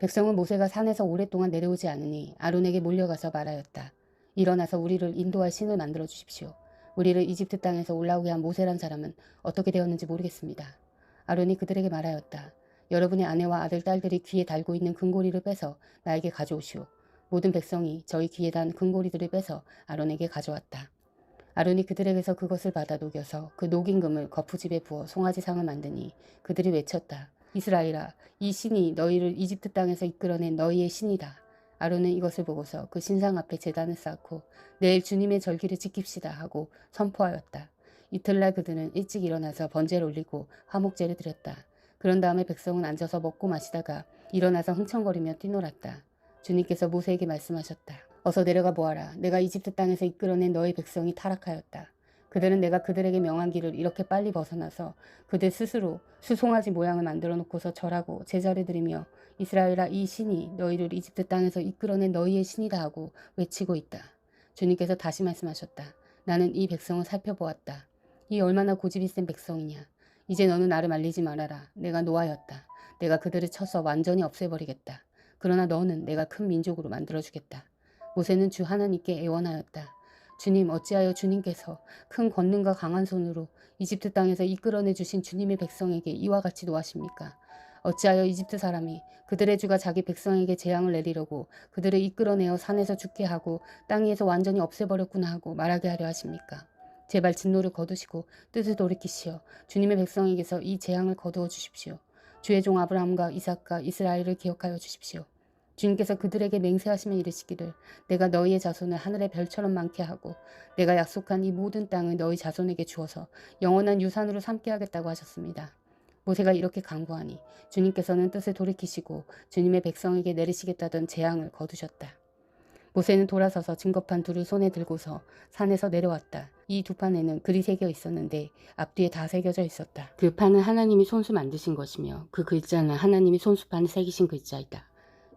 백성은 모세가 산에서 오랫동안 내려오지 않으니 아론에게 몰려가서 말하였다. 일어나서 우리를 인도할 신을 만들어 주십시오. 우리를 이집트 땅에서 올라오게 한 모세란 사람은 어떻게 되었는지 모르겠습니다. 아론이 그들에게 말하였다. 여러분의 아내와 아들, 딸들이 귀에 달고 있는 금고리를 빼서 나에게 가져오시오. 모든 백성이 저희 귀에 단 금고리들을 빼서 아론에게 가져왔다. 아론이 그들에게서 그것을 받아 녹여서 그 녹인 금을 거푸집에 부어 송아지상을 만드니 그들이 외쳤다. 이스라엘아, 이 신이 너희를 이집트 땅에서 이끌어낸 너희의 신이다. 아론은 이것을 보고서 그 신상 앞에 제단을 쌓고 내일 주님의 절기를 지킵시다 하고 선포하였다. 이틀날 그들은 일찍 일어나서 번제를 올리고 화목제를 드렸다. 그런 다음에 백성은 앉아서 먹고 마시다가 일어나서 흥청거리며 뛰놀았다. 주님께서 모세에게 말씀하셨다. 어서 내려가 보아라. 내가 이집트 땅에서 이끌어낸 너희 백성이 타락하였다. 그들은 내가 그들에게 명한 길을 이렇게 빨리 벗어나서 그들 스스로 수송아지 모양을 만들어 놓고서 절하고 제자를 드리며 이스라엘아, 이 신이 너희를 이집트 땅에서 이끌어낸 너희의 신이다 하고 외치고 있다. 주님께서 다시 말씀하셨다. 나는 이 백성을 살펴보았다. 이 얼마나 고집이 센 백성이냐. 이제 너는 나를 말리지 말아라. 내가 노하였다. 내가 그들을 쳐서 완전히 없애버리겠다. 그러나 너는 내가 큰 민족으로 만들어주겠다. 모세는 주 하나님께 애원하였다. 주님, 어찌하여 주님께서 큰 권능과 강한 손으로 이집트 땅에서 이끌어내 주신 주님의 백성에게 이와 같이 노하십니까? 어찌하여 이집트 사람이 그들의 주가 자기 백성에게 재앙을 내리려고 그들을 이끌어내어 산에서 죽게 하고 땅 위에서 완전히 없애버렸구나 하고 말하게 하려 하십니까? 제발 진노를 거두시고 뜻을 돌이키시어 주님의 백성에게서 이 재앙을 거두어 주십시오. 주의 종 아브라함과 이삭과 이스라엘을 기억하여 주십시오. 주님께서 그들에게 맹세하시며 이르시기를 내가 너희의 자손을 하늘의 별처럼 많게 하고 내가 약속한 이 모든 땅을 너희 자손에게 주어서 영원한 유산으로 삼게 하겠다고 하셨습니다. 모세가 이렇게 강구하니 주님께서는 뜻을 돌이키시고 주님의 백성에게 내리시겠다던 재앙을 거두셨다. 모세는 돌아서서 증거판 둘을 손에 들고서 산에서 내려왔다. 이 두 판에는 글이 새겨 있었는데 앞뒤에 다 새겨져 있었다. 그 판은 하나님이 손수 만드신 것이며 그 글자는 하나님이 손수판에 새기신 글자이다.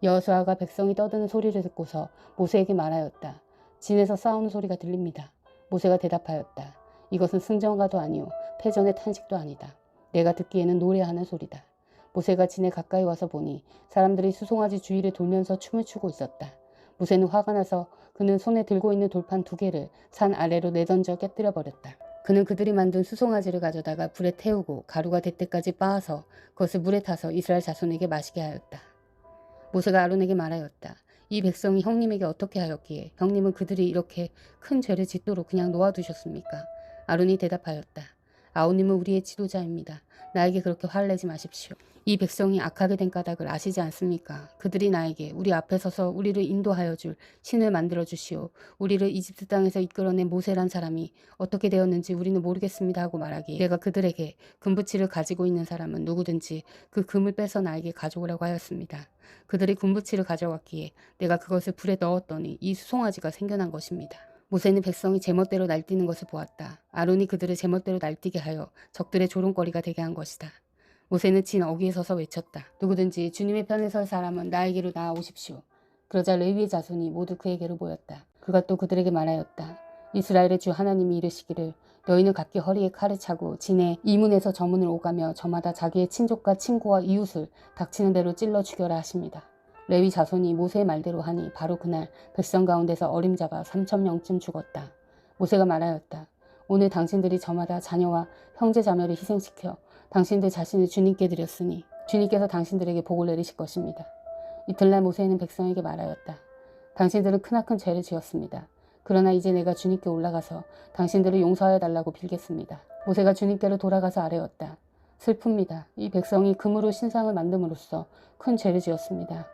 여호수아가 백성이 떠드는 소리를 듣고서 모세에게 말하였다. 진에서 싸우는 소리가 들립니다. 모세가 대답하였다. 이것은 승전가도 아니오 패전의 탄식도 아니다. 내가 듣기에는 노래하는 소리다. 모세가 진에 가까이 와서 보니 사람들이 수송아지 주위를 돌면서 춤을 추고 있었다. 모세는 화가 나서 그는 손에 들고 있는 돌판 2개를 산 아래로 내던져 깨뜨려 버렸다. 그는 그들이 만든 수송아지를 가져다가 불에 태우고 가루가 될 때까지 빻아서 그것을 물에 타서 이스라엘 자손에게 마시게 하였다. 모세가 아론에게 말하였다. 이 백성이 형님에게 어떻게 하였기에 형님은 그들이 이렇게 큰 죄를 짓도록 그냥 놓아두셨습니까? 아론이 대답하였다. 아우님은 우리의 지도자입니다. 나에게 그렇게 화를 내지 마십시오. 이 백성이 악하게 된 까닭을 아시지 않습니까? 그들이 나에게 우리 앞에 서서 우리를 인도하여 줄 신을 만들어 주시오. 우리를 이집트 땅에서 이끌어낸 모세란 사람이 어떻게 되었는지 우리는 모르겠습니다 하고 말하기에 내가 그들에게 금붙이를 가지고 있는 사람은 누구든지 그 금을 빼서 나에게 가져오라고 하였습니다. 그들이 금붙이를 가져왔기에 내가 그것을 불에 넣었더니 이 수송아지가 생겨난 것입니다. 모세는 백성이 제멋대로 날뛰는 것을 보았다. 아론이 그들을 제멋대로 날뛰게 하여 적들의 조롱거리가 되게 한 것이다. 모세는 진 어귀에 서서 외쳤다. 누구든지 주님의 편에 설 사람은 나에게로 나아오십시오. 그러자 레위의 자손이 모두 그에게로 모였다. 그가 또 그들에게 말하였다. 이스라엘의 주 하나님이 이르시기를 너희는 각기 허리에 칼을 차고 진에 이문에서 저문을 오가며 저마다 자기의 친족과 친구와 이웃을 닥치는 대로 찔러 죽여라 하십니다. 레위 자손이 모세의 말대로 하니 바로 그날 백성 가운데서 어림잡아 3,000명쯤 죽었다. 모세가 말하였다. 오늘 당신들이 저마다 자녀와 형제 자매를 희생시켜 당신들 자신을 주님께 드렸으니 주님께서 당신들에게 복을 내리실 것입니다. 이틀날 모세는 백성에게 말하였다. 당신들은 크나큰 죄를 지었습니다. 그러나 이제 내가 주님께 올라가서 당신들을 용서하여 달라고 빌겠습니다. 모세가 주님께로 돌아가서 아뢰었다. 슬픕니다. 이 백성이 금으로 신상을 만듦으로써 큰 죄를 지었습니다.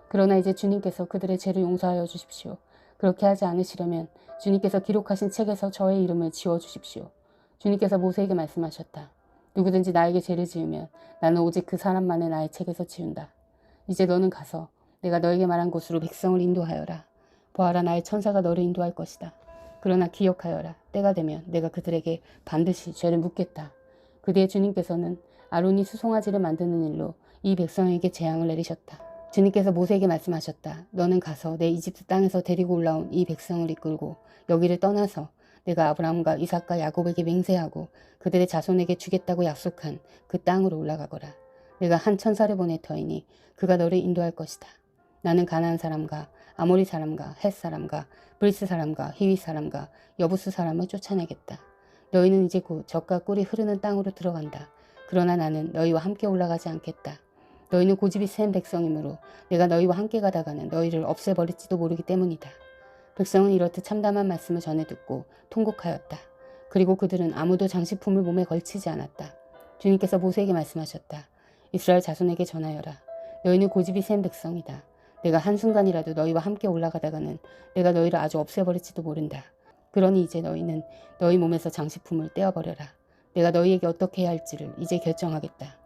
그러나 이제 주님께서 그들의 죄를 용서하여 주십시오. 그렇게 하지 않으시려면 주님께서 기록하신 책에서 저의 이름을 지워주십시오. 주님께서 모세에게 말씀하셨다. 누구든지 나에게 죄를 지으면 나는 오직 그 사람만을 나의 책에서 지운다. 이제 너는 가서 내가 너에게 말한 곳으로 백성을 인도하여라. 보아라, 나의 천사가 너를 인도할 것이다. 그러나 기억하여라. 때가 되면 내가 그들에게 반드시 죄를 묻겠다. 그 뒤에 주님께서는 아론이 수송아지를 만드는 일로 이 백성에게 재앙을 내리셨다. 주님께서 모세에게 말씀하셨다. 너는 가서 내 이집트 땅에서 데리고 올라온 이 백성을 이끌고 여기를 떠나서 내가 아브라함과 이삭과 야곱에게 맹세하고 그들의 자손에게 주겠다고 약속한 그 땅으로 올라가거라. 내가 한 천사를 보낼 터이니 그가 너를 인도할 것이다. 나는 가나안 사람과 아모리 사람과 헷 사람과 브리스 사람과 히윗 사람과 여부스 사람을 쫓아내겠다. 너희는 이제 곧 젖과 꿀이 흐르는 땅으로 들어간다. 그러나 나는 너희와 함께 올라가지 않겠다. 너희는 고집이 센 백성이므로 내가 너희와 함께 가다가는 너희를 없애버릴지도 모르기 때문이다. 백성은 이렇듯 참담한 말씀을 전해 듣고 통곡하였다. 그리고 그들은 아무도 장식품을 몸에 걸치지 않았다. 주님께서 모세에게 말씀하셨다. 이스라엘 자손에게 전하여라. 너희는 고집이 센 백성이다. 내가 한순간이라도 너희와 함께 올라가다가는 내가 너희를 아주 없애버릴지도 모른다. 그러니 이제 너희는 너희 몸에서 장식품을 떼어버려라. 내가 너희에게 어떻게 해야 할지를 이제 결정하겠다.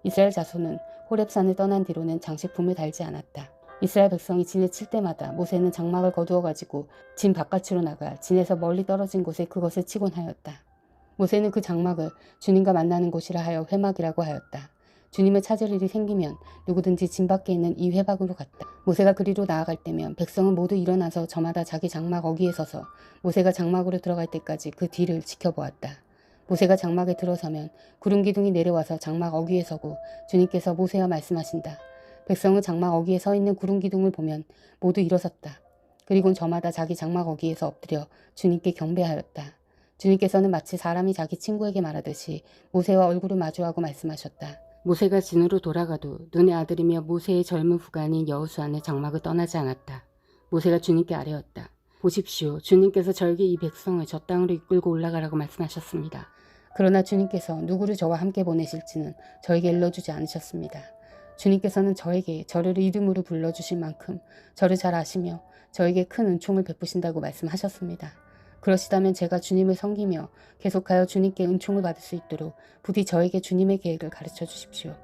이스라엘 자손은 호렙산을 떠난 뒤로는 장식품을 달지 않았다. 이스라엘 백성이 진을 칠 때마다 모세는 장막을 거두어 가지고 진 바깥으로 나가 진에서 멀리 떨어진 곳에 그것을 치곤 하였다. 모세는 그 장막을 주님과 만나는 곳이라 하여 회막이라고 하였다. 주님을 찾을 일이 생기면 누구든지 진 밖에 있는 이 회막으로 갔다. 모세가 그리로 나아갈 때면 백성은 모두 일어나서 저마다 자기 장막 어귀에 서서 모세가 장막으로 들어갈 때까지 그 뒤를 지켜보았다. 모세가 장막에 들어서면 구름 기둥이 내려와서 장막 어귀에 서고 주님께서 모세와 말씀하신다. 백성은 장막 어귀에 서 있는 구름 기둥을 보면 모두 일어섰다. 그리고 저마다 자기 장막 어귀에서 엎드려 주님께 경배하였다. 주님께서는 마치 사람이 자기 친구에게 말하듯이 모세와 얼굴을 마주하고 말씀하셨다. 모세가 진으로 돌아가도 눈의 아들이며 모세의 젊은 후가인 여호수아는 장막을 떠나지 않았다. 모세가 주님께 아뢰었다. 보십시오. 주님께서 저에게 이 백성을 저 땅으로 이끌고 올라가라고 말씀하셨습니다. 그러나 주님께서 누구를 저와 함께 보내실지는 저에게 일러주지 않으셨습니다. 주님께서는 저에게 저를 이름으로 불러주실 만큼 저를 잘 아시며 저에게 큰 은총을 베푸신다고 말씀하셨습니다. 그러시다면 제가 주님을 섬기며 계속하여 주님께 은총을 받을 수 있도록 부디 저에게 주님의 계획을 가르쳐 주십시오.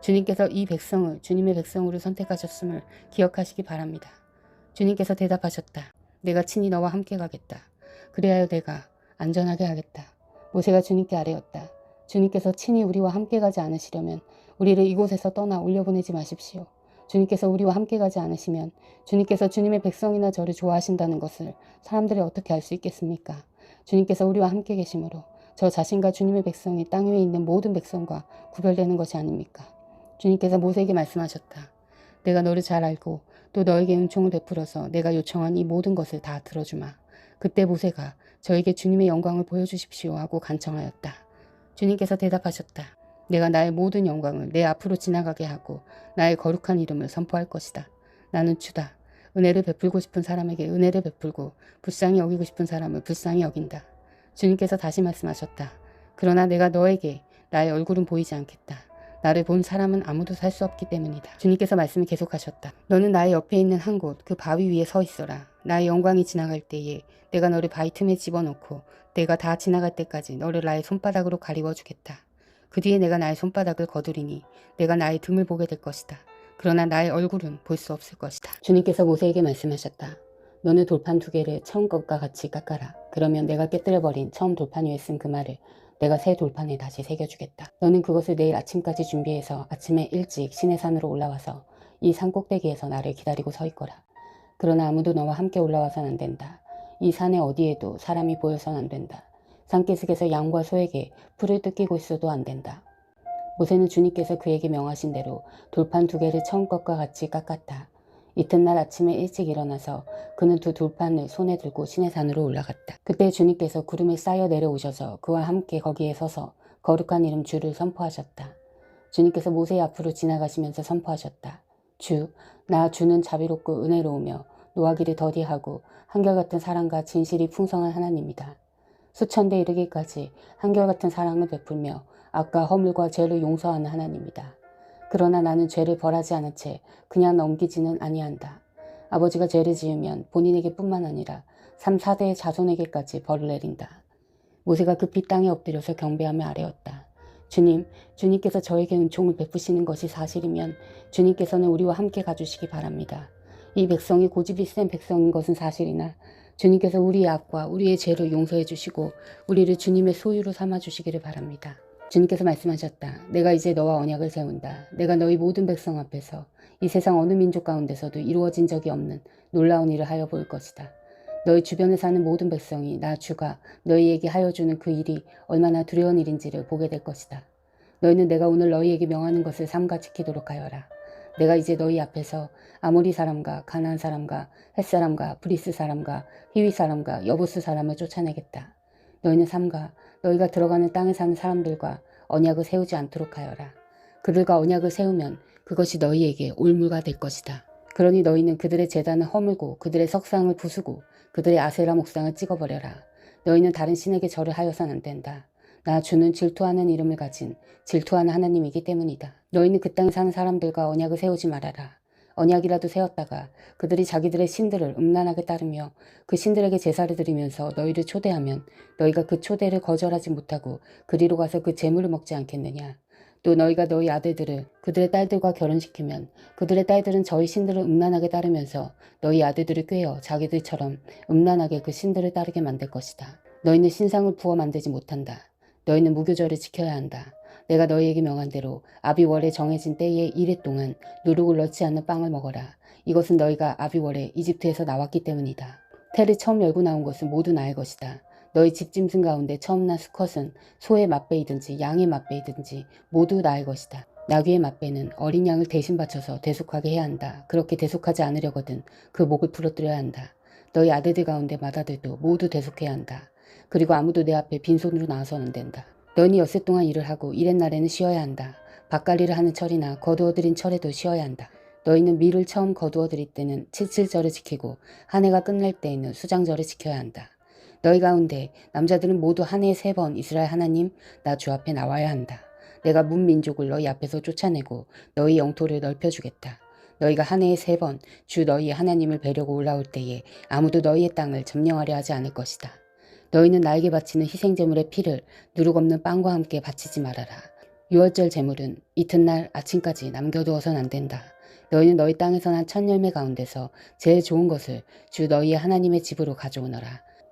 주님께서 이 백성을 주님의 백성으로 선택하셨음을 기억하시기 바랍니다. 주님께서 대답하셨다. 내가 친히 너와 함께 가겠다. 그래야 내가 안전하게 하겠다. 모세가 주님께 아뢰었다. 주님께서 친히 우리와 함께 가지 않으시려면 우리를 이곳에서 떠나 올려보내지 마십시오. 주님께서 우리와 함께 가지 않으시면 주님께서 주님의 백성이나 저를 좋아하신다는 것을 사람들이 어떻게 알 수 있겠습니까? 주님께서 우리와 함께 계심으로 저 자신과 주님의 백성이 땅 위에 있는 모든 백성과 구별되는 것이 아닙니까? 주님께서 모세에게 말씀하셨다. 내가 너를 잘 알고 또 너에게 은총을 베풀어서 내가 요청한 이 모든 것을 다 들어주마. 그때 모세가 저에게 주님의 영광을 보여주십시오 하고 간청하였다. 주님께서 대답하셨다. 내가 나의 모든 영광을 내 앞으로 지나가게 하고 나의 거룩한 이름을 선포할 것이다. 나는 주다. 은혜를 베풀고 싶은 사람에게 은혜를 베풀고 불쌍히 여기고 싶은 사람을 불쌍히 여긴다. 주님께서 다시 말씀하셨다. 그러나 내가 너에게 나의 얼굴은 보이지 않겠다. 나를 본 사람은 아무도 살 수 없기 때문이다. 주님께서 말씀을 계속하셨다. 너는 나의 옆에 있는 한 곳 그 바위 위에 서 있어라. 나의 영광이 지나갈 때에 내가 너를 바위 틈에 집어넣고 내가 다 지나갈 때까지 너를 나의 손바닥으로 가리워 주겠다. 그 뒤에 내가 나의 손바닥을 거두리니 내가 나의 등을 보게 될 것이다. 그러나 나의 얼굴은 볼 수 없을 것이다. 주님께서 모세에게 말씀하셨다. 너는 돌판 2개를 처음 것과 같이 깎아라. 그러면 내가 깨뜨려버린 처음 돌판 위에 쓴 그 말을 내가 새 돌판에 다시 새겨주겠다. 너는 그것을 내일 아침까지 준비해서 아침에 일찍 시내산으로 올라와서 이 산 꼭대기에서 나를 기다리고 서 있거라. 그러나 아무도 너와 함께 올라와선 안 된다. 이 산에 어디에도 사람이 보여선 안 된다. 산기슭에서 양과 소에게 풀을 뜯기고 있어도 안 된다. 모세는 주님께서 그에게 명하신 대로 돌판 2개를 처음 것과 같이 깎았다. 이튿날 아침에 일찍 일어나서 그는 2 돌판을 손에 들고 시내산으로 올라갔다. 그때 주님께서 구름에 쌓여 내려오셔서 그와 함께 거기에 서서 거룩한 이름 주를 선포하셨다. 주님께서 모세 앞으로 지나가시면서 선포하셨다. 주, 나 주는 자비롭고 은혜로우며 노하기를 더디하고 한결같은 사랑과 진실이 풍성한 하나님이다. 수천대 이르기까지 한결같은 사랑을 베풀며 악과 허물과 죄를 용서하는 하나님이다. 그러나 나는 죄를 벌하지 않은 채 그냥 넘기지는 아니한다. 아버지가 죄를 지으면 본인에게 뿐만 아니라 3, 4대의 자손에게까지 벌을 내린다. 모세가 급히 땅에 엎드려서 경배하며 아뢰었다. 주님, 주님께서 저에게 은총을 베푸시는 것이 사실이면 주님께서는 우리와 함께 가주시기 바랍니다. 이 백성이 고집이 센 백성인 것은 사실이나 주님께서 우리의 악과 우리의 죄를 용서해 주시고 우리를 주님의 소유로 삼아 주시기를 바랍니다. 주님께서 말씀하셨다. 내가 이제 너와 언약을 세운다. 내가 너희 모든 백성 앞에서 이 세상 어느 민족 가운데서도 이루어진 적이 없는 놀라운 일을 하여 볼 것이다. 너희 주변에 사는 모든 백성이 나 주가 너희에게 하여 주는 그 일이 얼마나 두려운 일인지를 보게 될 것이다. 너희는 내가 오늘 너희에게 명하는 것을 삼가 지키도록 하여라. 내가 이제 너희 앞에서 아모리 사람과 가나안 사람과 헷 사람과 브리스 사람과 히위 사람과 여부스 사람을 쫓아내겠다. 너희는 삼가 너희가 들어가는 땅에 사는 사람들과 언약을 세우지 않도록 하여라. 그들과 언약을 세우면 그것이 너희에게 올무가 될 것이다. 그러니 너희는 그들의 제단을 허물고 그들의 석상을 부수고 그들의 아세라 목상을 찍어버려라. 너희는 다른 신에게 절을 하여서는 안 된다. 나 주는 질투하는 이름을 가진 질투하는 하나님이기 때문이다. 너희는 그 땅에 사는 사람들과 언약을 세우지 말아라. 언약이라도 세웠다가 그들이 자기들의 신들을 음란하게 따르며 그 신들에게 제사를 드리면서 너희를 초대하면 너희가 그 초대를 거절하지 못하고 그리로 가서 그 제물을 먹지 않겠느냐. 또 너희가 너희 아들들을 그들의 딸들과 결혼시키면 그들의 딸들은 저희 신들을 음란하게 따르면서 너희 아들들을 꾀어 자기들처럼 음란하게 그 신들을 따르게 만들 것이다. 너희는 신상을 부어 만들지 못한다. 너희는 무교절을 지켜야 한다. 내가 너희에게 명한 대로 아비월에 정해진 때에 1일 동안 누룩을 넣지 않는 빵을 먹어라. 이것은 너희가 아비월에 이집트에서 나왔기 때문이다. 텔을 처음 열고 나온 것은 모두 나의 것이다. 너희 집짐승 가운데 처음 난 수컷은 소의 맛배이든지 양의 맛배이든지 모두 나의 것이다. 나귀의 맛배는 어린 양을 대신 바쳐서 대속하게 해야 한다. 그렇게 대속하지 않으려거든 그 목을 부러뜨려야 한다. 너희 아들들 가운데 맏아들도 모두 대속해야 한다. 그리고 아무도 내 앞에 빈손으로 나와서는 안 된다. 너희는 엿새 동안 일을 하고 일의 날에는 쉬어야 한다. 밭갈이를 하는 철이나 거두어들인 철에도 쉬어야 한다. 너희는 밀을 처음 거두어들일 때는 칠칠절을 지키고 한 해가 끝날 때에는 수장절을 지켜야 한다. 너희 가운데 남자들은 모두 한 해에 3번 이스라엘 하나님 나 주 앞에 나와야 한다. 내가 문민족을 너희 앞에서 쫓아내고 너희 영토를 넓혀주겠다. 너희가 한 해에 3번 주 너희 하나님을 뵈려고 올라올 때에 아무도 너희의 땅을 점령하려 하지 않을 것이다. 너희는 나에게 바치는 희생제물의 피를 누룩 없는 빵과 함께 바치지 말아라. 유월절 제물은 이튿날 아침까지 남겨두어선 안 된다. 너희는 너희 땅에서 난 첫 열매 가운데서 제일 좋은 것을 주 너희의 하나님의 집으로 가져오너라.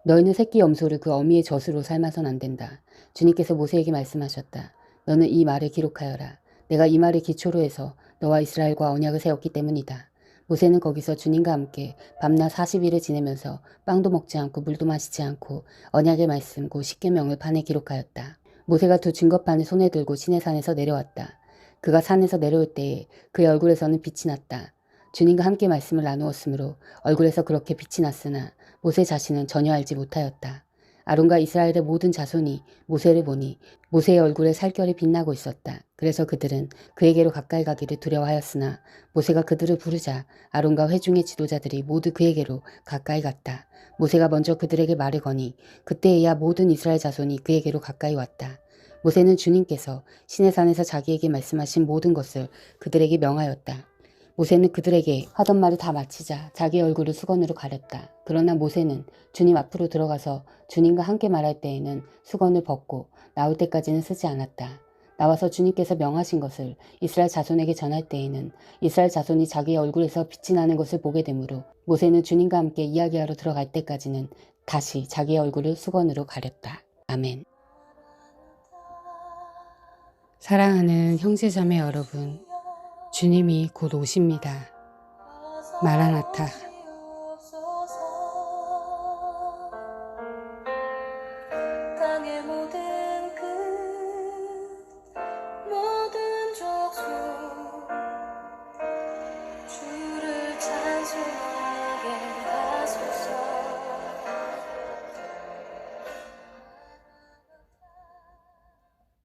너희는 새끼 염소를 그 어미의 젖으로 삶아선 안 된다. 주님께서 모세에게 말씀하셨다. 너는 이 말을 기록하여라. 내가 이 말을 기초로 해서 너와 이스라엘과 언약을 세웠기 때문이다. 모세는 거기서 주님과 함께 밤낮 40일을 지내면서 빵도 먹지 않고 물도 마시지 않고 언약의 말씀 곧 십계명을 판에 기록하였다. 모세가 2 증거판을 손에 들고 시내산에서 내려왔다. 그가 산에서 내려올 때에 그의 얼굴에서는 빛이 났다. 주님과 함께 말씀을 나누었으므로 얼굴에서 그렇게 빛이 났으나 모세 자신은 전혀 알지 못하였다. 아론과 이스라엘의 모든 자손이 모세를 보니 모세의 얼굴에 살결이 빛나고 있었다. 그래서 그들은 그에게로 가까이 가기를 두려워하였으나 모세가 그들을 부르자 아론과 회중의 지도자들이 모두 그에게로 가까이 갔다. 모세가 먼저 그들에게 말을 거니 그때에야 모든 이스라엘 자손이 그에게로 가까이 왔다. 모세는 주님께서 시내산에서 자기에게 말씀하신 모든 것을 그들에게 명하였다. 모세는 그들에게 하던 말을 다 마치자 자기 얼굴을 수건으로 가렸다. 그러나 모세는 주님 앞으로 들어가서 주님과 함께 말할 때에는 수건을 벗고 나올 때까지는 쓰지 않았다. 나와서 주님께서 명하신 것을 이스라엘 자손에게 전할 때에는 이스라엘 자손이 자기의 얼굴에서 빛이 나는 것을 보게 되므로 모세는 주님과 함께 이야기하러 들어갈 때까지는 다시 자기의 얼굴을 수건으로 가렸다. 아멘. 사랑하는 형제자매 여러분, 주님이 곧 오십니다. 마라나타. 땅의 모든